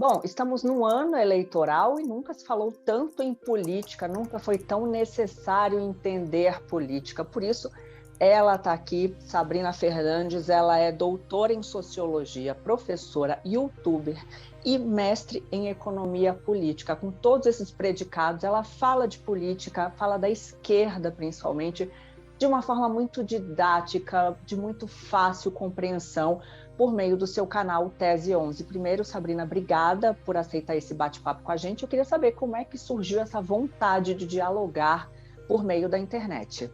Bom, estamos no ano eleitoral e nunca se falou tanto em política, nunca foi tão necessário entender política. Por isso, ela está aqui, Sabrina Fernandes, ela é doutora em sociologia, professora, youtuber e mestre em economia política. Com todos esses predicados, ela fala de política, fala da esquerda principalmente, de uma forma muito didática, de muito fácil compreensão, por meio do seu canal Tese 11. Primeiro, Sabrina, obrigada por aceitar esse bate-papo com a gente. Eu queria saber como é que surgiu essa vontade de dialogar por meio da internet.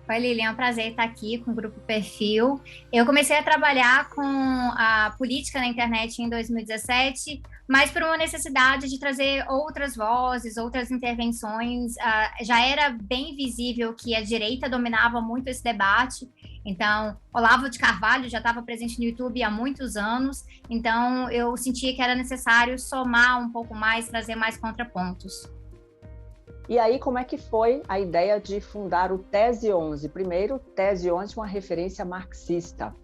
Oi, Lilian, é um prazer estar aqui com o Grupo Perfil. Eu comecei a trabalhar com a política na internet em 2017, mas por uma necessidade de trazer outras vozes, outras intervenções. Já era bem visível que a direita dominava muito esse debate. Então, Olavo de Carvalho já estava presente no YouTube há muitos anos, então eu sentia que era necessário somar um pouco mais, trazer mais contrapontos. E aí, como é que foi a ideia de fundar o Tese 11? Primeiro, Tese 11 é uma referência marxista.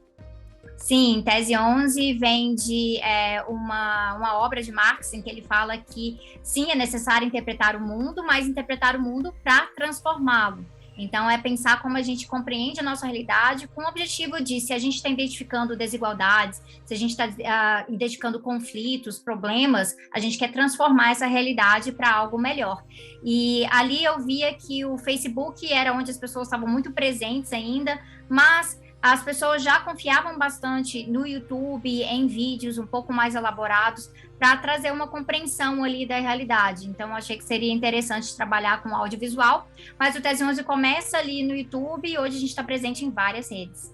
Sim, Tese 11 vem de uma obra de Marx, em que ele fala que, sim, é necessário interpretar o mundo, mas interpretar o mundo para transformá-lo. Então, é pensar como a gente compreende a nossa realidade com o objetivo de, se a gente está identificando desigualdades, se a gente está identificando conflitos, problemas, a gente quer transformar essa realidade para algo melhor. E ali eu via que o Facebook era onde as pessoas estavam muito presentes ainda, mas as pessoas já confiavam bastante no YouTube, em vídeos um pouco mais elaborados, para trazer uma compreensão ali da realidade. Então, eu achei que seria interessante trabalhar com audiovisual, mas o Tese 11 começa ali no YouTube e hoje a gente está presente em várias redes.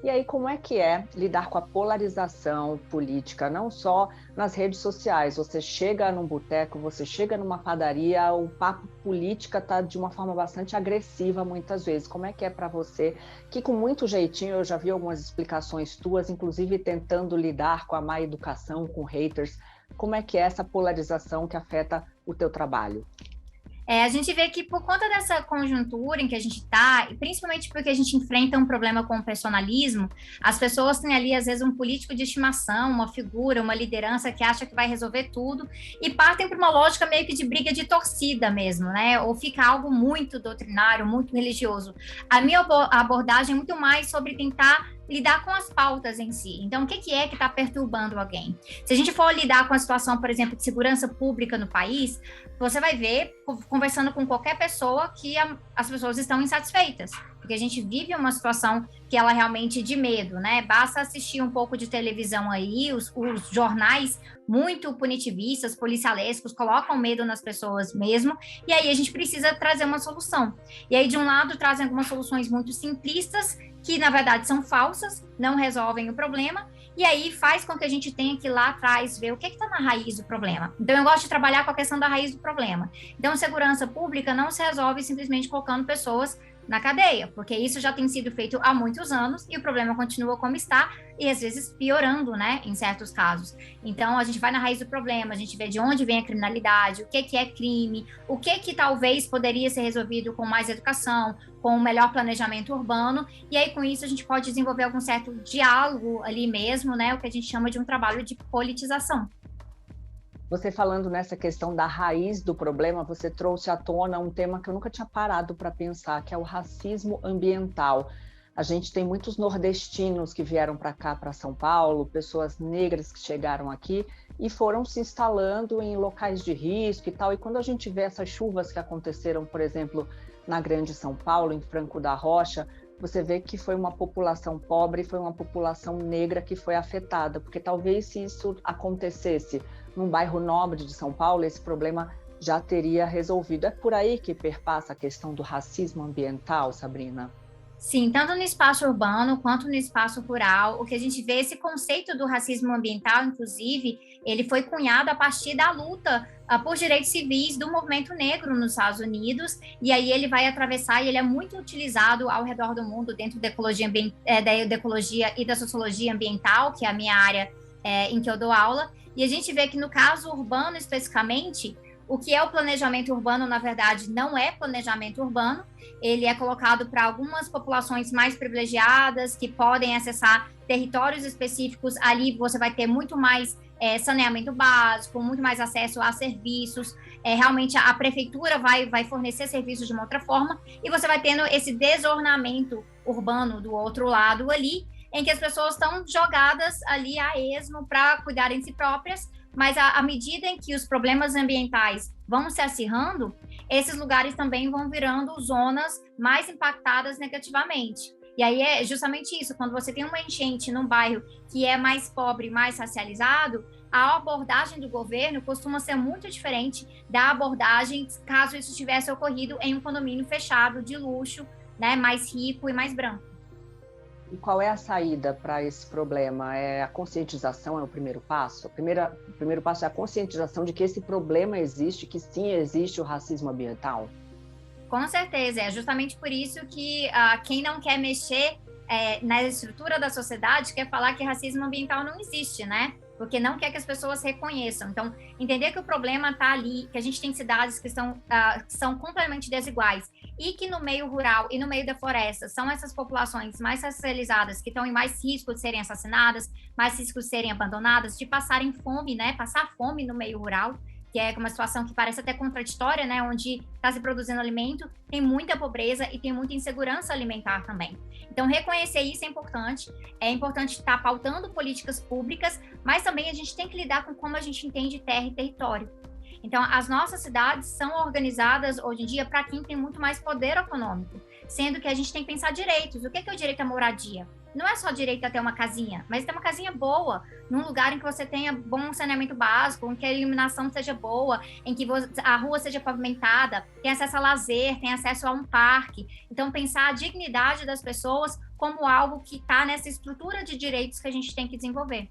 E aí, como é que é lidar com a polarização política, não só nas redes sociais? Você chega num boteco, você chega numa padaria, o papo política está de uma forma bastante agressiva muitas vezes. Como é que é para você, que com muito jeitinho, eu já vi algumas explicações tuas, inclusive tentando lidar com a má educação, com haters, como é que é essa polarização que afeta o teu trabalho? A gente vê que por conta dessa conjuntura em que a gente está, e principalmente porque a gente enfrenta um problema com o personalismo, as pessoas têm ali, às vezes, um político de estimação, uma figura, uma liderança que acha que vai resolver tudo, e partem para uma lógica meio que de briga de torcida mesmo, né? Ou fica algo muito doutrinário, muito religioso. A minha abordagem é muito mais sobre tentar lidar com as pautas em si. Então, o que é que está perturbando alguém? Se a gente for lidar com a situação, por exemplo, de segurança pública no país, você vai ver, conversando com qualquer pessoa, que as pessoas estão insatisfeitas, porque a gente vive uma situação que ela é realmente de medo, né? Basta assistir um pouco de televisão aí, os jornais muito punitivistas, policialescos, colocam medo nas pessoas mesmo, e aí a gente precisa trazer uma solução. E aí, de um lado, trazem algumas soluções muito simplistas, que na verdade são falsas, não resolvem o problema, e aí faz com que a gente tenha que ir lá atrás ver o que está na raiz do problema. Então, eu gosto de trabalhar com a questão da raiz do problema. Então, segurança pública não se resolve simplesmente colocando pessoas na cadeia, porque isso já tem sido feito há muitos anos e o problema continua como está e às vezes piorando, né, em certos casos. Então, a gente vai na raiz do problema, a gente vê de onde vem a criminalidade, o que é crime, o que talvez poderia ser resolvido com mais educação, com um melhor planejamento urbano, e aí com isso a gente pode desenvolver algum certo diálogo ali mesmo, né, o que a gente chama de um trabalho de politização. Você falando nessa questão da raiz do problema, você trouxe à tona um tema que eu nunca tinha parado para pensar, que é o racismo ambiental. A gente tem muitos nordestinos que vieram para cá, para São Paulo, pessoas negras que chegaram aqui e foram se instalando em locais de risco e tal. E quando a gente vê essas chuvas que aconteceram, por exemplo, na Grande São Paulo, em Franco da Rocha, você vê que foi uma população pobre, foi uma população negra que foi afetada, porque talvez se isso acontecesse num bairro nobre de São Paulo, esse problema já teria resolvido. É por aí que perpassa a questão do racismo ambiental, Sabrina? Sim, tanto no espaço urbano quanto no espaço rural, o que a gente vê, esse conceito do racismo ambiental, inclusive, ele foi cunhado a partir da luta por direitos civis do movimento negro nos Estados Unidos, e aí ele vai atravessar, e ele é muito utilizado ao redor do mundo dentro da ecologia e da sociologia ambiental, que é a minha área em que eu dou aula, e a gente vê que no caso urbano especificamente, O que é o planejamento urbano, na verdade, não é planejamento urbano, ele é colocado para algumas populações mais privilegiadas, que podem acessar territórios específicos. Ali você vai ter muito mais saneamento básico, muito mais acesso a serviços, realmente a prefeitura vai fornecer serviços de uma outra forma, e você vai tendo esse desornamento urbano do outro lado ali, em que as pessoas estão jogadas ali a esmo para cuidarem de si próprias, mas à medida em que os problemas ambientais vão se acirrando, esses lugares também vão virando zonas mais impactadas negativamente. E aí é justamente isso, quando você tem uma enchente num bairro que é mais pobre, mais racializado, a abordagem do governo costuma ser muito diferente da abordagem caso isso tivesse ocorrido em um condomínio fechado, de luxo, né, mais rico e mais branco. E qual é a saída para esse problema? A conscientização é o primeiro passo? O primeiro passo é a conscientização de que esse problema existe, que sim existe o racismo ambiental? Com certeza, é justamente por isso que quem não quer mexer na estrutura da sociedade quer falar que racismo ambiental não existe, né? Porque não quer que as pessoas reconheçam. Então, entender que o problema está ali, que a gente tem cidades que são completamente desiguais e que no meio rural e no meio da floresta são essas populações mais racializadas que estão em mais risco de serem assassinadas, mais risco de serem abandonadas, de passarem fome, né? Passar fome no meio rural, que é uma situação que parece até contraditória, né? Onde está se produzindo alimento, tem muita pobreza e tem muita insegurança alimentar também. Então, reconhecer isso é importante estar pautando políticas públicas, mas também a gente tem que lidar com como a gente entende terra e território. Então, as nossas cidades são organizadas hoje em dia para quem tem muito mais poder econômico, sendo que a gente tem que pensar direitos. O que é o direito à moradia? Não é só direito a ter uma casinha, mas ter uma casinha boa, num lugar em que você tenha bom saneamento básico, em que a iluminação seja boa, em que a rua seja pavimentada, tenha acesso a lazer, tenha acesso a um parque. Então, pensar a dignidade das pessoas como algo que está nessa estrutura de direitos que a gente tem que desenvolver.